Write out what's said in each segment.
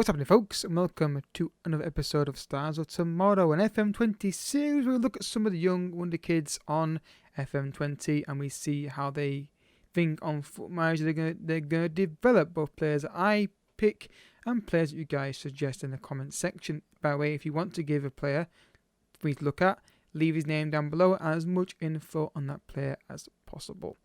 What's happening, folks, and welcome to another episode of Stars of Tomorrow, an FM20 series where we look at some of the young Wonderkids on FM20 and we see how they think on foot miles they're gonna develop, both players that I pick and players that you guys suggest in the comment section. By the way, if you want to give a player for me to look at, leave his name down below and as much info on that player as possible.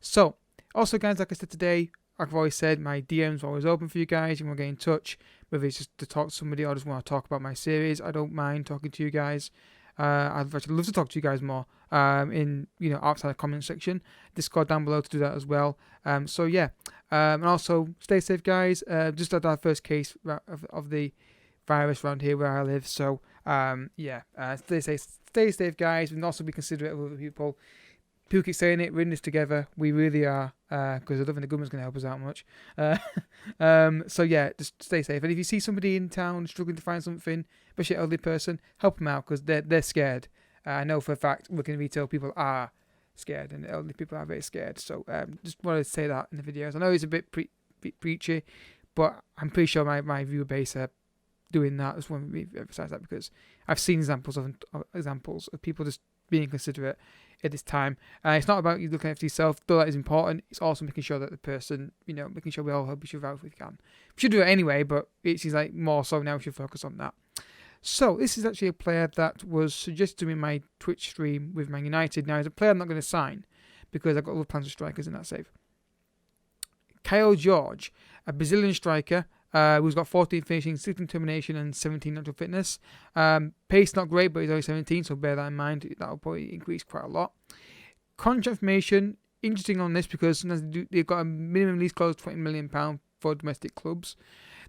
So, also guys, like I said today, like I've always said, my DMs are always open for you guys. You want to get in touch, whether it's just to talk to somebody or just want to talk about my series. I don't mind talking to you guys. I'd actually love to talk to you guys more in outside the comment section. Discord down below to do that as well. So yeah, and also stay safe, guys. Just had our first case of the virus around here where I live. So stay safe, guys, and also be considerate of other people. People keep saying it, we're in this together. We really are, because I don't think the government's going to help us out much. So yeah, just stay safe. And if you see somebody in town struggling to find something, especially an elderly person, help them out because they're scared. I know for a fact working in retail, people are scared, and elderly people are very scared. So just wanted to say that in the videos. I know it's a bit preachy, but I'm pretty sure my viewer base are doing that. I just want to emphasize that because I've seen examples of people just being considerate at this time. It's not about you looking after yourself, though that is important. It's also making sure that the person, making sure we all help each other out if we can. We should do it anyway, but it seems like more so now we should focus on that. So this is actually a player that was suggested to me in my Twitch stream with Man United. Now he's a player I'm not going to sign because I've got other plans for strikers in that save. Kaio Jorge, a Brazilian striker, who's got 14 finishing, 16 termination, and 17 natural fitness. Pace not great, but he's only 17, so bear that in mind. That'll probably increase quite a lot. Contract information, interesting on this because sometimes they've got a minimum lease clause of £20 million for domestic clubs.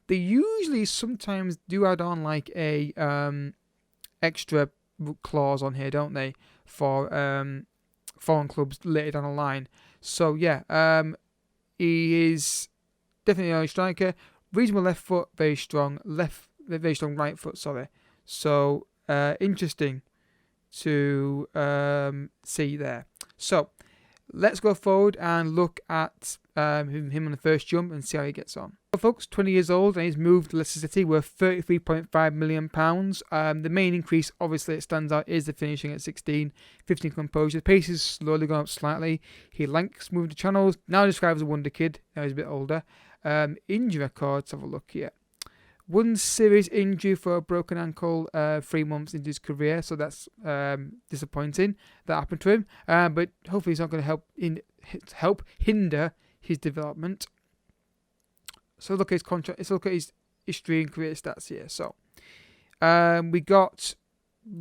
They usually sometimes do add on like a extra clause on here, don't they, for foreign clubs later down the line. So yeah, he is definitely an early striker. Reasonable left foot, very strong right foot, sorry. So, interesting to see there. So, let's go forward and look at him on the first jump and see how he gets on. So, folks, 20 years old and he's moved to Leicester City worth £33.5 million. The main increase, obviously, it stands out, is the finishing at 16, 15 composure. The pace is slowly going up slightly. He likes moving to channels, now described as a wonder kid, now he's a bit older. Injury records, have a look here. One serious injury for a broken ankle 3 months into his career, so that's disappointing that happened to him. But hopefully it's not going to help hinder his development. So look at his contract. Let's look at his history and career stats here. So we got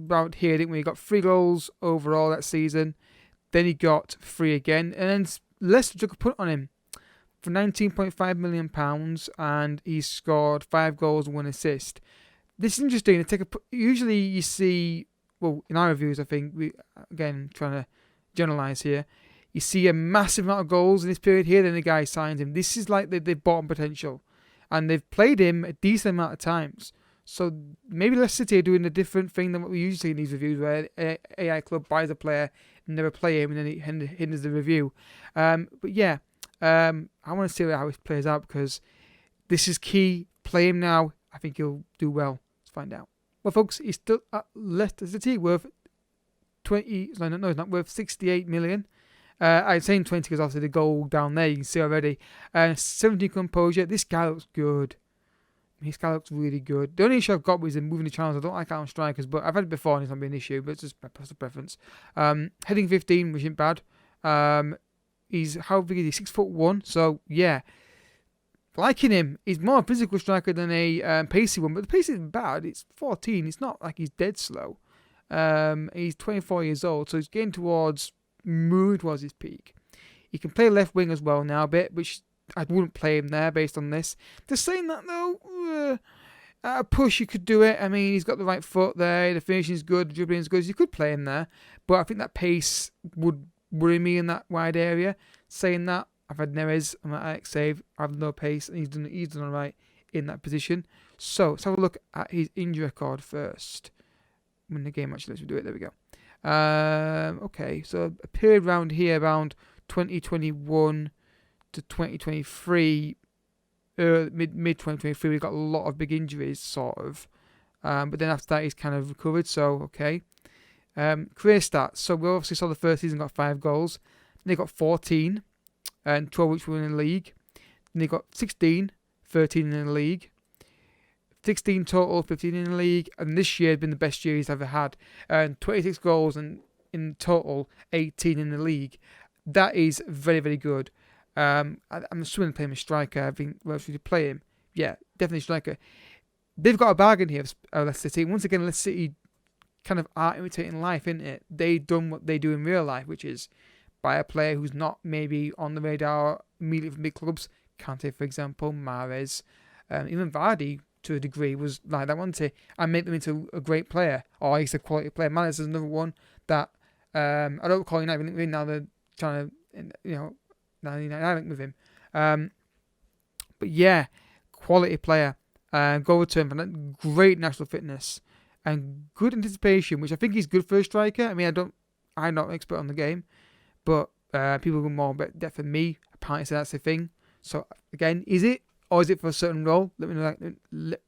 around here, didn't we? We got 3 goals overall that season. Then he got 3 again, and then Leicester took a punt on him for £19.5 million, and he scored 5 goals and 1 assist. This is interesting. Usually you see, well, in our reviews, I think, again, trying to generalise here, you see a massive amount of goals in this period here, then the guy signs him. This is like they've bought him potential, and they've played him a decent amount of times. So maybe Leicester City are doing a different thing than what we usually see in these reviews, where AI Club buys a player, never play him, and then it hinders the review. But yeah. I want to see how it plays out because this is key. Play him now. I think he'll do well. Let's find out. Well, folks, he's still at Leicester City worth 20. No, it's not worth 68 million. I'm saying 20 because obviously the goal down there you can see already. 17 composure. This guy looks good. This guy looks really good. The only issue I've got was him moving the channels. I don't like out on strikers, but I've had it before and it's not been an issue. But it's just my personal preference. Heading 15, which isn't bad. He's, how big is he? 6'1", so yeah. Liking him. He's more a physical striker than a pacey one, but the pace isn't bad. It's 14. It's not like he's dead slow. He's 24 years old, so he's getting moving towards his peak. He can play left wing as well now a bit, which I wouldn't play him there based on this. Just saying that though, at a push you could do it. I mean, he's got the right foot there. The finishing is good. The dribbling is good. So you could play him there, but I think that pace would worry me in that wide area. Saying that, I've had Neres on my Alex save. I have no pace, and he's done all right in that position. So let's have a look at his injury record first. When the game actually lets me do it, there we go. Okay, so a period around here, around 2021 to 2023, mid 2023. We got a lot of big injuries, sort of. But then after that, he's kind of recovered. So okay. Career stats. So we obviously saw the first season got 5 goals. Then they got 14, and 12 which were in the league. Then they got 16, 13 in the league. 16 total, 15 in the league, and this year has been the best year he's ever had. And 26 goals and in total, 18 in the league. That is very, very good. I'm assuming they play him a striker. I think, well, should you play him? Yeah, definitely striker. They've got a bargain here, Leicester City. Once again, Leicester City kind of are imitating life, isn't it? They've done what they do in real life, which is buy a player who's not maybe on the radar immediately from big clubs. Kante, for example, Mahrez, even Vardy, to a degree, was like that, wasn't he? And make them into a great player, or he's a quality player. Mahrez is another one that I don't call United link with him now. They're trying to, now United link with him. But yeah, quality player. Goal return for that, great national fitness and good anticipation, which I think is good for a striker. I mean, I'm not an expert on the game, but people go more about that for me. Apparently, so that's the thing. So again, is it? Or is it for a certain role? Let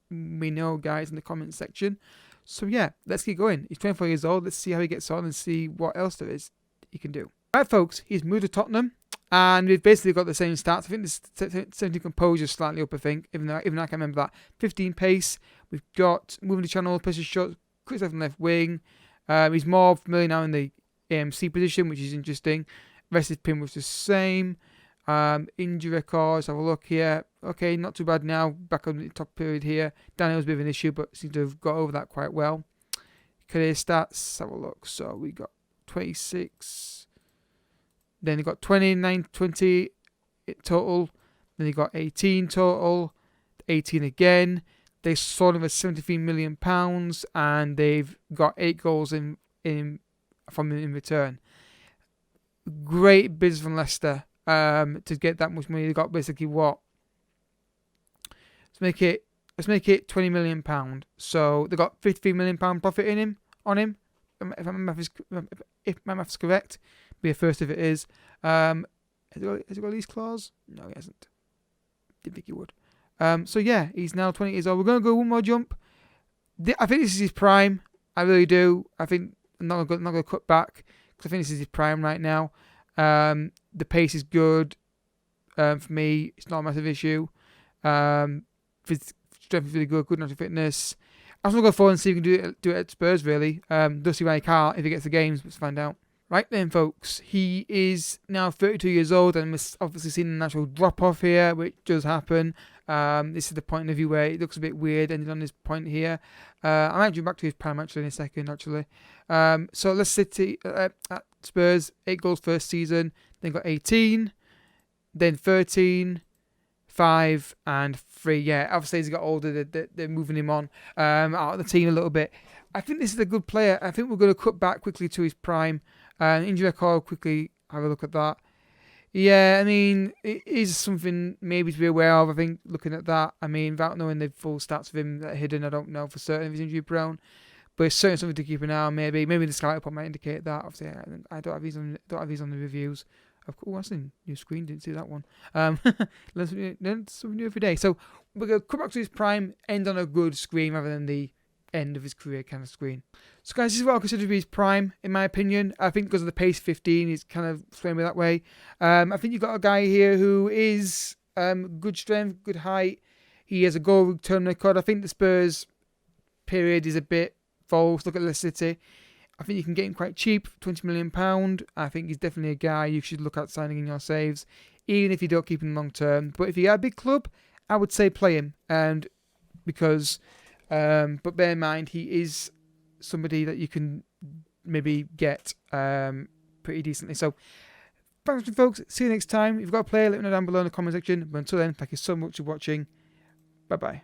me know, guys, in the comments section. So yeah, let's keep going. He's 24 years old. Let's see how he gets on and see what else there is he can do. Right, folks, he's moved to Tottenham, and we've basically got the same stats. I think the 17 composure slightly up, I think, even though I can remember that. 15 pace. We've got moving the channel, pressure shot, quick left and left wing. He's more familiar now in the AMC position, which is interesting. Rest of pin was the same. Injury records, have a look here. Okay, not too bad now. Back on the top period here. Daniel's a bit of an issue, but seems to have got over that quite well. Career stats, have a look. So we got 26. Then he got 29, 20 total. Then he got 18 total. 18 again. They sold him for £73 million, and they've got 8 goals from him in return. Great business from Leicester. To get that much money, they got basically what? Let's make it £20 million. So they got £53 million profit on him. If my math is correct, be a first if it is. Has he got a lease clause? No, he hasn't. Didn't think he would. So yeah, he's now 20 years old. We're gonna go one more jump. I think this is his prime. I really do. I think I'm not gonna cut back because I think this is his prime right now. The pace is good for me. It's not a massive issue. Strength is really good. Good natural fitness. I was going to go forward and see if we can do it at Spurs, really. Don't see why he can't if he gets the games. Let's find out. Right then, folks. He is now 32 years old and we've obviously seen a natural drop-off here, which does happen. This is the point of view where it looks a bit weird ending on this point here. I might jump back to his prime actually in a second, actually. So let's City at Spurs, 8 goals first season. Then got 18, then 13, 5 and 3. Yeah, obviously as he got older, they're moving him on out of the team a little bit. I think this is a good player. I think we're going to cut back quickly to his prime. Injury record, quickly have a look at that. Yeah, I mean, it is something maybe to be aware of, I think, looking at that. I mean, without knowing the full stats of him that are hidden, I don't know for certain if he's injury prone. But it's certainly something to keep an eye on, maybe. Maybe the scout report might indicate that. Obviously, I don't have these on the reviews. Oh, that's a new screen. Didn't see that one. Learn something new every day. So we're going to come back to his prime, end on a good screen rather than the end of his career kind of screen. So guys, this is what I consider to be his prime, in my opinion. I think because of the pace 15, he's kind of swaying me that way. I think you've got a guy here who is good strength, good height. He has a goal return record. I think the Spurs period is a bit false. Look at Leicester City. I think you can get him quite cheap, £20 million. I think he's definitely a guy you should look at signing in your saves, even if you don't keep him long term. But if you're at a big club, I would say play him. And because, but bear in mind, he is somebody that you can maybe get pretty decently. So, thanks, folks. See you next time. If you've got a player, let me know down below in the comment section. But until then, thank you so much for watching. Bye bye.